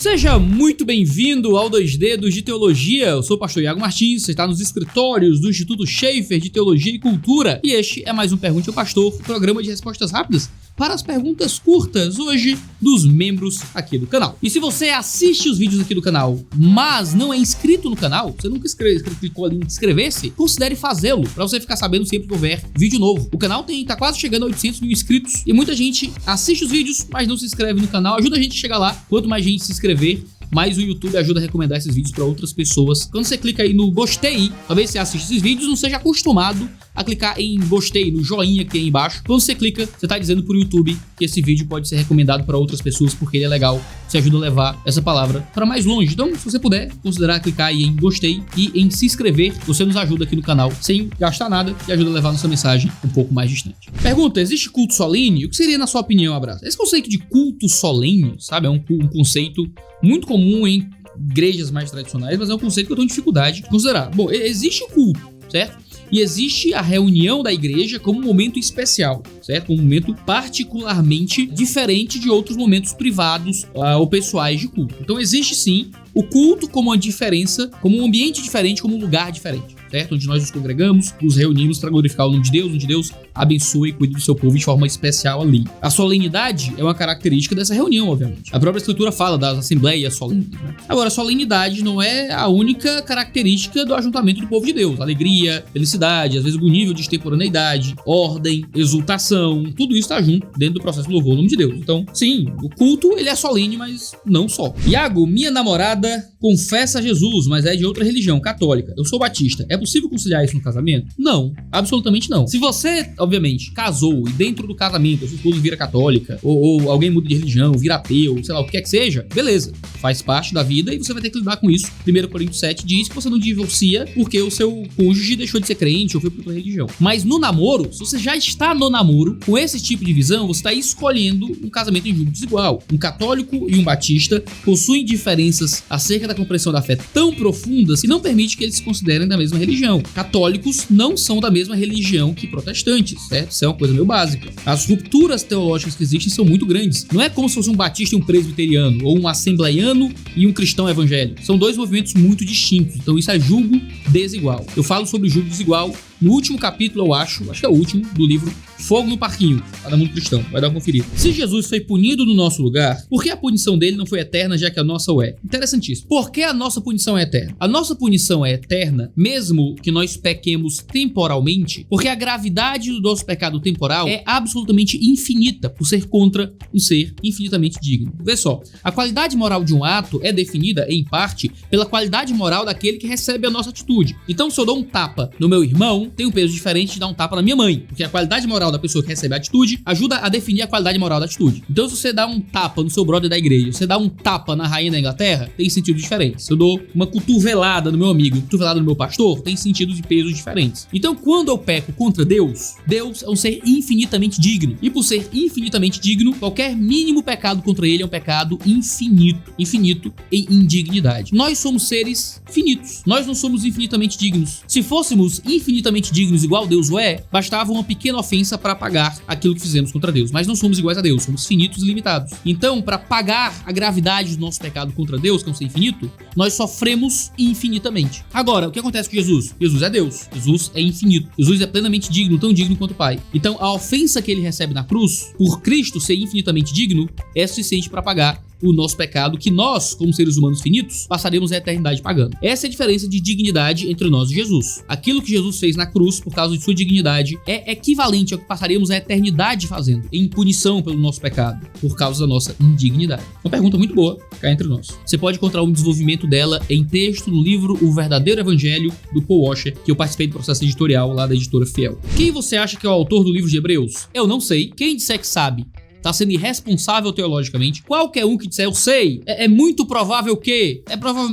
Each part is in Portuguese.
Seja muito bem-vindo ao 2 Dedos de Teologia. Eu sou o pastor Iago Martins, você está nos escritórios do Instituto Schaefer de Teologia e Cultura. E este é mais um Pergunte ao Pastor, programa de respostas rápidas para as perguntas curtas, hoje, dos membros aqui do canal. E se você assiste os vídeos aqui do canal, mas não é inscrito no canal, você nunca clicou ali em inscrever-se, considere fazê-lo, para você ficar sabendo sempre que houver vídeo novo. O canal tá quase chegando a 800 mil inscritos, e muita gente assiste os vídeos, mas não se inscreve no canal. Ajuda a gente a chegar lá. Quanto mais gente se inscrever, mais o YouTube ajuda a recomendar esses vídeos para outras pessoas. Quando você clica aí no gostei, talvez você assista esses vídeos, não seja acostumado a clicar em gostei, no joinha que tem aí embaixo. Quando você clica, você está dizendo pro YouTube que esse vídeo pode ser recomendado para outras pessoas porque ele é legal. Você ajuda a levar essa palavra para mais longe. Então, se você puder considerar clicar aí em gostei e em se inscrever, você nos ajuda aqui no canal sem gastar nada e ajuda a levar nossa mensagem um pouco mais distante. Pergunta: existe culto solene? O que seria, na sua opinião, Abraço? Esse conceito de culto solene, sabe, é um conceito muito comum em igrejas mais tradicionais, mas é um conceito que eu tenho dificuldade de considerar. Bom, existe o culto, certo? E existe a reunião da igreja como um momento especial, certo? Como um momento particularmente diferente de outros momentos privados ou pessoais de culto. Então existe sim o culto como uma diferença, como um ambiente diferente, como um lugar diferente, certo? Onde nós nos congregamos, nos reunimos para glorificar o nome de Deus, onde Deus abençoa e cuida do seu povo de forma especial ali. A solenidade é uma característica dessa reunião, obviamente. A própria escritura fala das assembleias solenes, né? Agora, a solenidade não é a única característica do ajuntamento do povo de Deus. Alegria, felicidade, às vezes algum nível de extemporaneidade, ordem, exultação, tudo isso está junto dentro do processo do louvor ao nome de Deus. Então, sim, o culto ele é solene, mas não só. Iago, minha namorada confessa Jesus, mas é de outra religião, católica. Eu sou batista. É possível conciliar isso no casamento? Não, absolutamente não. Se você, obviamente, casou e dentro do casamento a sua esposa vira católica, ou alguém muda de religião, vira ateu, sei lá, o que quer que seja, beleza, faz parte da vida e você vai ter que lidar com isso. 1 Coríntios 7 diz que você não divorcia porque o seu cônjuge deixou de ser crente ou foi para outra religião. Mas no namoro, se você já está no namoro, com esse tipo de visão, você está escolhendo um casamento em julgo desigual. Um católico e um batista possuem diferenças acerca da compreensão da fé tão profundas que não permite que eles se considerem da mesma religião. Católicos não são da mesma religião que protestantes, certo? Isso é uma coisa meio básica. As rupturas teológicas que existem são muito grandes. Não é como se fosse um batista e um presbiteriano, ou um assembleiano e um cristão evangélico. São dois movimentos muito distintos, então isso é julgo desigual. Eu falo sobre julgo desigual no último capítulo, eu acho que é o último, do livro Fogo no Parquinho, lá da Mundo Cristão, vai dar uma conferida. Se Jesus foi punido no nosso lugar, por que a punição dele não foi eterna, já que a nossa o é? Interessantíssimo. Por que a nossa punição é eterna? A nossa punição é eterna, mesmo que nós pequemos temporalmente, porque a gravidade do nosso pecado temporal é absolutamente infinita, por ser contra um ser infinitamente digno. Vê só, a qualidade moral de um ato é definida, em parte, pela qualidade moral daquele que recebe a nossa atitude. Então, se eu dou um tapa no meu irmão, tem um peso diferente de dar um tapa na minha mãe, porque a qualidade moral da pessoa que recebe a atitude ajuda a definir a qualidade moral da atitude. Então, se você dá um tapa no seu brother da igreja, você dá um tapa na rainha da Inglaterra, tem sentido diferente. Se eu dou uma cotovelada no meu amigo, uma cotovelada no meu pastor, tem sentidos e pesos diferentes. Então, quando eu peco contra Deus, Deus é um ser infinitamente digno. E por ser infinitamente digno, qualquer mínimo pecado contra ele é um pecado infinito em indignidade. Nós somos seres finitos. Nós não somos infinitamente dignos. Se fôssemos infinitamente dignos igual Deus o é, bastava uma pequena ofensa para pagar aquilo que fizemos contra Deus. Mas não somos iguais a Deus, somos finitos e limitados. Então, para pagar a gravidade do nosso pecado contra Deus, que é um ser infinito, nós sofremos infinitamente. Agora, o que acontece com Jesus? Jesus é Deus. Jesus é infinito. Jesus é plenamente digno, tão digno quanto o Pai. Então, a ofensa que ele recebe na cruz, por Cristo ser infinitamente digno, é suficiente para pagar o nosso pecado, que nós, como seres humanos finitos, passaremos a eternidade pagando. Essa é a diferença de dignidade entre nós e Jesus. Aquilo que Jesus fez na cruz, por causa de sua dignidade, é equivalente ao que passaremos a eternidade fazendo, em punição pelo nosso pecado, por causa da nossa indignidade. Uma pergunta muito boa, cá entre nós. Você pode encontrar um desenvolvimento dela em texto no livro O Verdadeiro Evangelho, do Paul Washer, que eu participei do processo editorial lá da editora Fiel. Quem você acha que é o autor do livro de Hebreus? Eu não sei. Quem disser que sabe, tá sendo irresponsável teologicamente. Qualquer um que disser, eu sei, é muito provável que...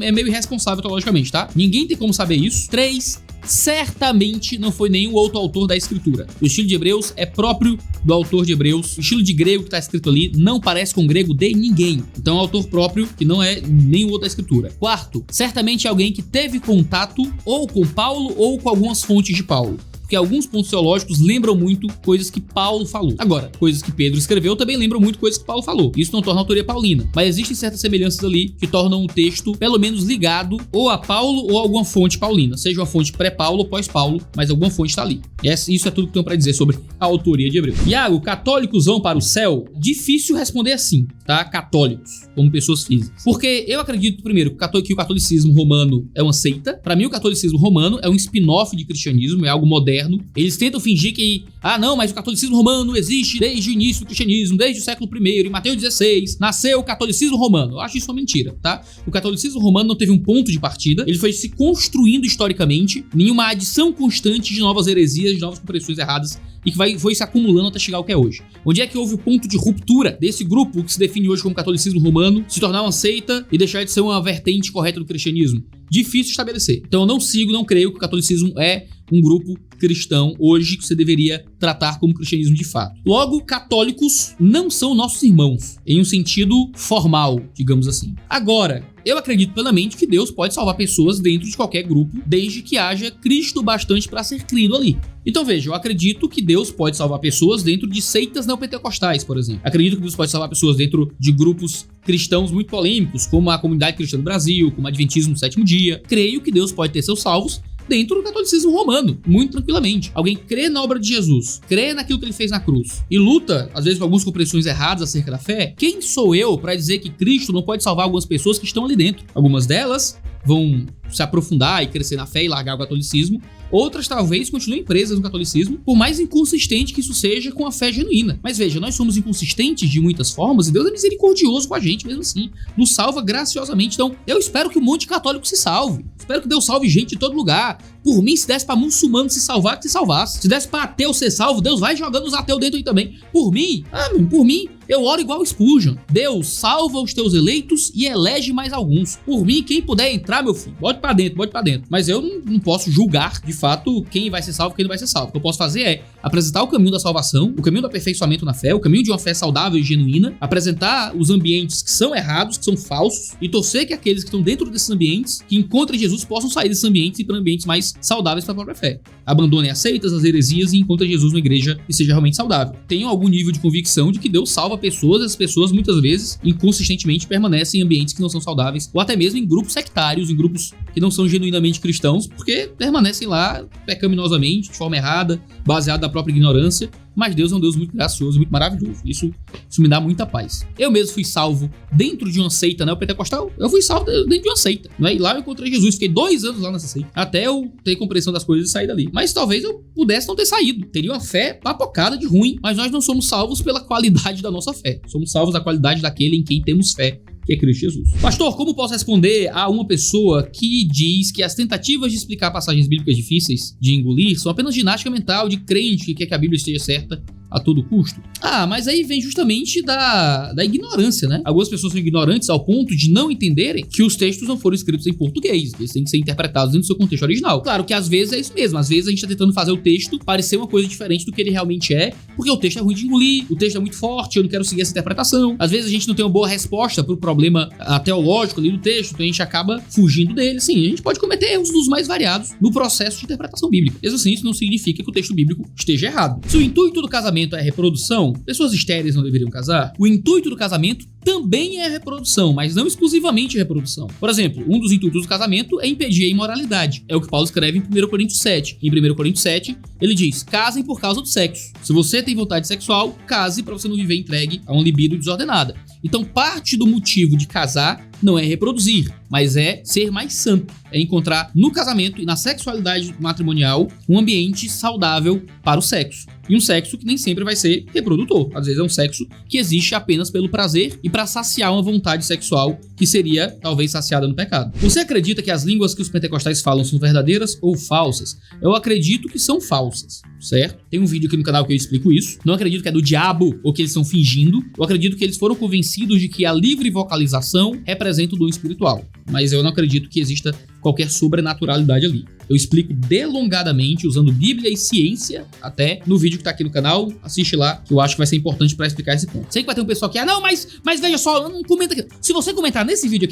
É meio irresponsável teologicamente, tá? Ninguém tem como saber isso. 3. Certamente não foi nenhum outro autor da escritura. O estilo de Hebreus é próprio do autor de Hebreus. O estilo de grego que está escrito ali não parece com o grego de ninguém. Então é um autor próprio que não é nenhum outro da escritura. 4. Certamente é alguém que teve contato ou com Paulo ou com algumas fontes de Paulo. Porque porque alguns pontos teológicos lembram muito coisas que Paulo falou. Agora, coisas que Pedro escreveu também lembram muito coisas que Paulo falou. Isso não torna a autoria paulina, mas existem certas semelhanças ali que tornam o texto, pelo menos, ligado ou a Paulo ou a alguma fonte paulina, seja uma fonte pré-Paulo ou pós-Paulo, mas alguma fonte está ali. Isso é tudo que tenho para dizer sobre a autoria de Hebreus. Iago, católicos vão para o céu? Difícil responder assim, tá? Católicos, como pessoas físicas. Porque eu acredito, primeiro, que o catolicismo romano é uma seita. Para mim, o catolicismo romano é um spin-off de cristianismo, é algo moderno. Eles tentam fingir que, não, mas o catolicismo romano existe desde o início do cristianismo, desde o século I, em Mateus 16, nasceu o catolicismo romano. Eu acho isso uma mentira, tá? O catolicismo romano não teve um ponto de partida, ele foi se construindo historicamente em uma adição constante de novas heresias, de novas compreensões erradas, e que foi se acumulando até chegar ao que é hoje. Onde é que houve o ponto de ruptura desse grupo que se define hoje como catolicismo romano se tornar uma seita e deixar de ser uma vertente correta do cristianismo? Difícil estabelecer. Então eu não creio que o catolicismo é um grupo cristão hoje que você deveria tratar como cristianismo de fato. Logo, católicos não são nossos irmãos, em um sentido formal, digamos assim. Agora, eu acredito plenamente que Deus pode salvar pessoas dentro de qualquer grupo, desde que haja Cristo bastante para ser crido ali. Então veja, eu acredito que Deus pode salvar pessoas dentro de seitas neopentecostais, por exemplo. Acredito que Deus pode salvar pessoas dentro de grupos cristãos muito polêmicos, como a Comunidade Cristã do Brasil, como o Adventismo do Sétimo Dia. Creio que Deus pode ter seus salvos dentro do catolicismo romano, muito tranquilamente. Alguém crê na obra de Jesus, crê naquilo que ele fez na cruz e luta, às vezes, com algumas compreensões erradas acerca da fé. Quem sou eu para dizer que Cristo não pode salvar algumas pessoas que estão ali dentro? Algumas delas vão se aprofundar e crescer na fé e largar o catolicismo. Outras talvez continuem presas no catolicismo, por mais inconsistente que isso seja com a fé genuína. Mas veja, nós somos inconsistentes de muitas formas e Deus é misericordioso com a gente mesmo assim. Nos salva graciosamente. Então, eu espero que o monte católico se salve. Espero que Deus salve gente de todo lugar. Por mim, se desse pra muçulmano se salvar, que se salvasse. Se desse pra ateu ser salvo, Deus vai jogando os ateus dentro aí também. Por mim, eu oro igual Spurgeon. Deus salva os teus eleitos e elege mais alguns. Por mim, quem puder entrar, meu filho, bote pra dentro. Mas eu não posso julgar, de fato, quem vai ser salvo e quem não vai ser salvo. O que eu posso fazer é apresentar o caminho da salvação, o caminho do aperfeiçoamento na fé, o caminho de uma fé saudável e genuína, apresentar os ambientes que são errados, que são falsos, e torcer que aqueles que estão dentro desses ambientes, que encontrem Jesus, possam sair desses ambientes e ir para ambientes mais saudáveis para a própria fé. Abandonem as seitas, as heresias e encontrem Jesus numa igreja que seja realmente saudável. Tenham algum nível de convicção de que Deus salva pessoas, e as pessoas muitas vezes inconsistentemente permanecem em ambientes que não são saudáveis, ou até mesmo em grupos sectários, em grupos que não são genuinamente cristãos, porque permanecem lá pecaminosamente, de forma errada, baseado na própria ignorância. Mas Deus é um Deus muito gracioso, muito maravilhoso. Isso me dá muita paz. Eu mesmo fui salvo dentro de uma seita neopentecostal. Eu fui salvo dentro de uma seita, né? E lá eu encontrei Jesus. Fiquei 2 anos lá nessa seita, até eu ter compreensão das coisas e sair dali. Mas talvez eu pudesse não ter saído. Teria uma fé papocada de ruim. Mas nós não somos salvos pela qualidade da nossa fé. Somos salvos da qualidade daquele em quem temos fé, que é Cristo Jesus. Pastor, como posso responder a uma pessoa que diz que as tentativas de explicar passagens bíblicas difíceis de engolir são apenas ginástica mental de crente que quer que a Bíblia esteja certa a todo custo? Mas aí vem justamente da ignorância, né? Algumas pessoas são ignorantes ao ponto de não entenderem que os textos não foram escritos em português, eles têm que ser interpretados dentro do seu contexto original. Claro que às vezes é isso mesmo, às vezes a gente tá tentando fazer o texto parecer uma coisa diferente do que ele realmente é, porque o texto é ruim de engolir, o texto é muito forte, eu não quero seguir essa interpretação. Às vezes a gente não tem uma boa resposta pro problema teológico ali do texto, então a gente acaba fugindo dele. Sim, a gente pode cometer erros dos mais variados no processo de interpretação bíblica. Mesmo assim, isso não significa que o texto bíblico esteja errado. Se o intuito do casamento é reprodução, pessoas estéreis não deveriam casar? O intuito do casamento também é a reprodução, mas não exclusivamente a reprodução. Por exemplo, um dos intuitos do casamento é impedir a imoralidade. É o que Paulo escreve em 1 Coríntios 7. Em 1 Coríntios 7, ele diz: casem por causa do sexo. Se você tem vontade sexual, case para você não viver entregue a uma libido desordenada. Então, parte do motivo de casar não é reproduzir, mas é ser mais santo. É encontrar no casamento e na sexualidade matrimonial um ambiente saudável para o sexo. E um sexo que nem sempre vai ser reprodutor. Às vezes é um sexo que existe apenas pelo prazer e para saciar uma vontade sexual que seria talvez saciada no pecado. Você acredita que as línguas que os pentecostais falam são verdadeiras ou falsas? Eu acredito que são falsas, certo? Tem um vídeo aqui no canal que eu explico isso. Não acredito que é do diabo ou que eles estão fingindo. Eu acredito que eles foram convencidos de que a livre vocalização representa o dom espiritual. Mas eu não acredito que exista qualquer sobrenaturalidade ali. Eu explico delongadamente, usando Bíblia e ciência, até no vídeo que tá aqui no canal. Assiste lá, que eu acho que vai ser importante pra explicar esse ponto. Sei que vai ter um pessoal que, não, mas veja só, não comenta aqui. Se você comentar nesse vídeo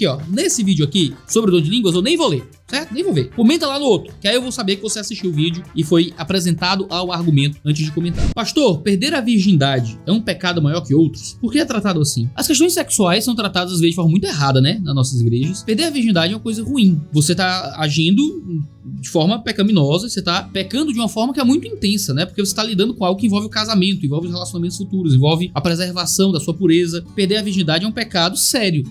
aqui, sobre o dom de línguas, eu nem vou ler, certo? Nem vou ver. Comenta lá no outro, que aí eu vou saber que você assistiu o vídeo e foi apresentado ao argumento antes de comentar. Pastor, perder a virgindade é um pecado maior que outros? Por que é tratado assim? As questões sexuais são tratadas às vezes de forma muito errada, né? Nas nossas igrejas. Perder a virgindade é uma coisa ruim. Você tá agindo de forma pecaminosa, você tá pecando de uma forma que é muito intensa, né? Porque você tá lidando com algo que envolve o casamento, envolve os relacionamentos futuros, envolve a preservação da sua pureza. Perder a virgindade é um pecado sério,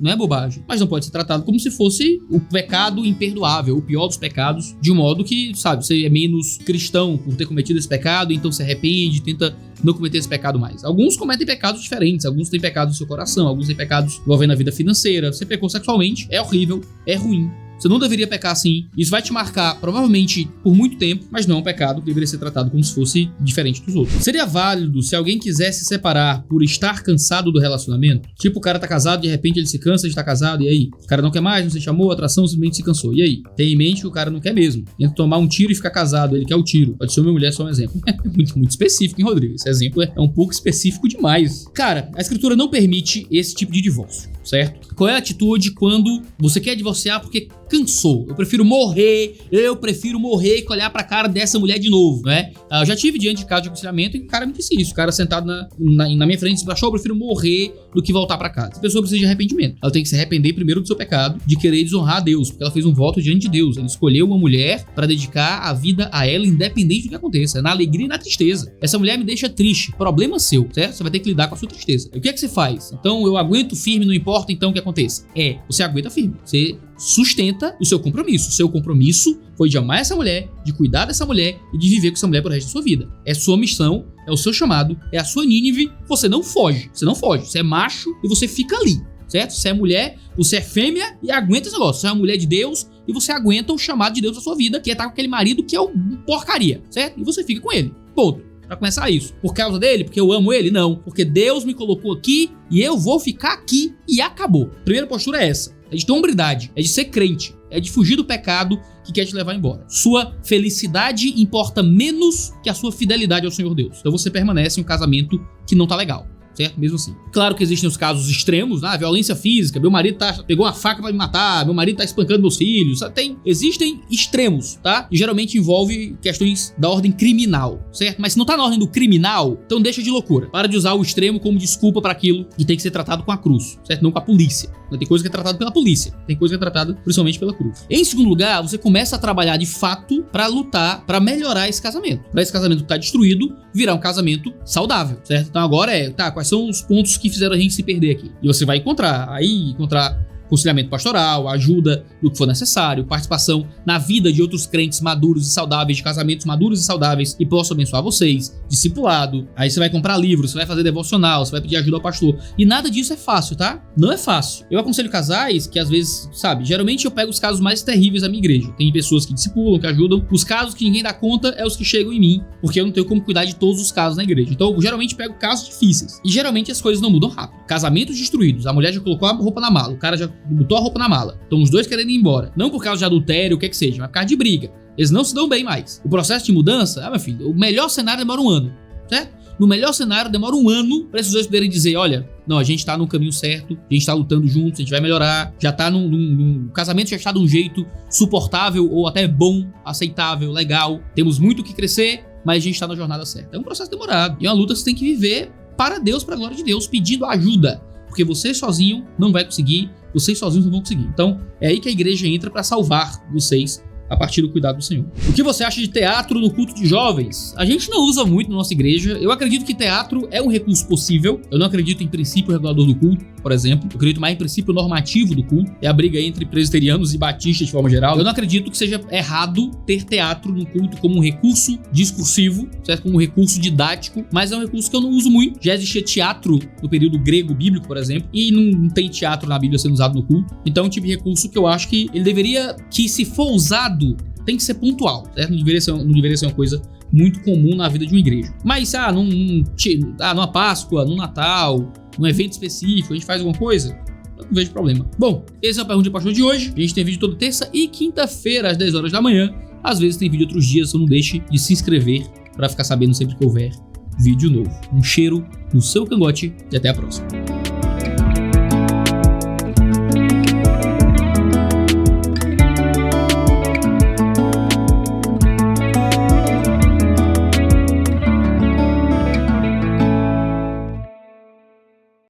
não é bobagem. Mas não pode ser tratado como se fosse o pecado imperdoável, o pior dos pecados, de um modo que, sabe, você é menos cristão por ter cometido esse pecado, então se arrepende, tenta não cometer esse pecado mais. Alguns cometem pecados diferentes, alguns têm pecados no seu coração, alguns têm pecados envolvendo a vida financeira. Você pecou sexualmente, é horrível, é ruim. Você não deveria pecar assim. Isso vai te marcar, provavelmente, por muito tempo, mas não é um pecado que deveria ser tratado como se fosse diferente dos outros. Seria válido se alguém quisesse se separar por estar cansado do relacionamento? Tipo, o cara tá casado, de repente ele se cansa de estar casado, e aí? O cara não quer mais, não se chamou, a atração simplesmente se cansou. E aí? Tem em mente que o cara não quer mesmo. Entre tomar um tiro e ficar casado, ele quer o tiro. Pode ser uma mulher, só um exemplo. É muito específico, hein, Rodrigo? Esse exemplo é um pouco específico demais. Cara, a escritura não permite esse tipo de divórcio, certo? Qual é a atitude quando você quer divorciar porque cansou? Eu prefiro morrer e olhar pra cara dessa mulher de novo, né? Eu já tive diante de caso de aconselhamento e o cara me disse isso. O cara sentado na minha frente disse, pastor, eu prefiro morrer do que voltar pra casa. A pessoa precisa de arrependimento. Ela tem que se arrepender primeiro do seu pecado, de querer desonrar a Deus, porque ela fez um voto diante de Deus. Ela escolheu uma mulher pra dedicar a vida a ela, independente do que aconteça, na alegria e na tristeza. Essa mulher me deixa triste. Problema seu, certo? Você vai ter que lidar com a sua tristeza. E o que é que você faz? Então, eu aguento firme, não importa então o que aconteça. Você aguenta firme. Você sustenta o seu compromisso. O seu compromisso foi de amar essa mulher, de cuidar dessa mulher e de viver com essa mulher pro resto da sua vida. É sua missão, é o seu chamado, é a sua Nínive. Você não foge. Você é macho e você fica ali, certo? Você é mulher, você é fêmea e aguenta esse negócio. Você é uma mulher de Deus e você aguenta o chamado de Deus na sua vida, que é estar com aquele marido que é uma porcaria, certo? E você fica com ele. Ponto. Pra começar isso. Por causa dele? Porque eu amo ele? Não. Porque Deus me colocou aqui e eu vou ficar aqui e acabou. A primeira postura é essa. É de ter hombridade. É de ser crente. É de fugir do pecado que quer te levar embora. Sua felicidade importa menos que a sua fidelidade ao Senhor Deus. Então você permanece em um casamento que não tá legal. Certo? Mesmo assim. Claro que existem os casos extremos, né? Violência física, meu marido pegou uma faca pra me matar, meu marido tá espancando meus filhos. Existem extremos, tá? E geralmente envolve questões da ordem criminal, certo? Mas se não tá na ordem do criminal, então deixa de loucura. Para de usar o extremo como desculpa para aquilo que tem que ser tratado com a cruz, certo? Não com a polícia. Tem coisa que é tratada pela polícia, tem coisa que é tratada principalmente pela cruz. Em segundo lugar, você começa a trabalhar de fato para lutar, para melhorar esse casamento. Para esse casamento que tá destruído, virar um casamento saudável, certo? Então agora quais são os pontos que fizeram a gente se perder aqui? E você vai encontrar aconselhamento pastoral, ajuda no que for necessário, participação na vida de outros crentes maduros e saudáveis, de casamentos maduros e saudáveis que possam abençoar vocês, discipulado. Aí você vai comprar livros, você vai fazer devocional, você vai pedir ajuda ao pastor. E nada disso é fácil, tá? Não é fácil. Eu aconselho casais que às vezes, geralmente eu pego os casos mais terríveis da minha igreja. Tem pessoas que discipulam, que ajudam. Os casos que ninguém dá conta é os que chegam em mim, porque eu não tenho como cuidar de todos os casos na igreja. Então eu geralmente pego casos difíceis. E geralmente as coisas não mudam rápido. Casamentos destruídos, a mulher já colocou a roupa na mala, o cara já botou a roupa na mala. Então os dois querendo ir embora. Não por causa de adultério, o que seja, mas por causa de briga. Eles não se dão bem mais. O processo de mudança, meu filho, o melhor cenário demora 1 ano, certo? No melhor cenário demora 1 ano para esses dois poderem dizer, olha, não, a gente tá no caminho certo, a gente tá lutando juntos, a gente vai melhorar, já tá o casamento já está de um jeito suportável ou até bom, aceitável, legal. Temos muito o que crescer, mas a gente tá na jornada certa. É um processo demorado. E é uma luta que você tem que viver para Deus, para a glória de Deus, pedindo ajuda. Porque você sozinho não vai conseguir, vocês sozinhos não vão conseguir. Então, é aí que a igreja entra para salvar vocês a partir do cuidado do Senhor. O que você acha de teatro no culto de jovens? A gente não usa muito na nossa igreja. Eu acredito que teatro é um recurso possível. Eu não acredito em princípio regulador do culto, por exemplo. Eu acredito mais em princípio normativo do culto. É a briga entre presbiterianos e batistas de forma geral. Eu não acredito que seja errado ter teatro no culto como um recurso discursivo, certo? Como um recurso didático, mas é um recurso que eu não uso muito. Já existia teatro no período grego bíblico, por exemplo, e não tem teatro na Bíblia sendo usado no culto. Então é um tipo de recurso que eu acho que ele deveria, que se for usado, tem que ser pontual, certo? Não deveria ser uma coisa muito comum na vida de uma igreja. Mas, numa Páscoa, num Natal, num evento específico, a gente faz alguma coisa, eu não vejo problema. Bom, esse é o Pergunta de Pastor de hoje. A gente tem vídeo toda terça e quinta-feira, às 10 horas da manhã. Às vezes tem vídeo outros dias, então não deixe de se inscrever para ficar sabendo sempre que houver vídeo novo. Um cheiro no seu cangote e até a próxima.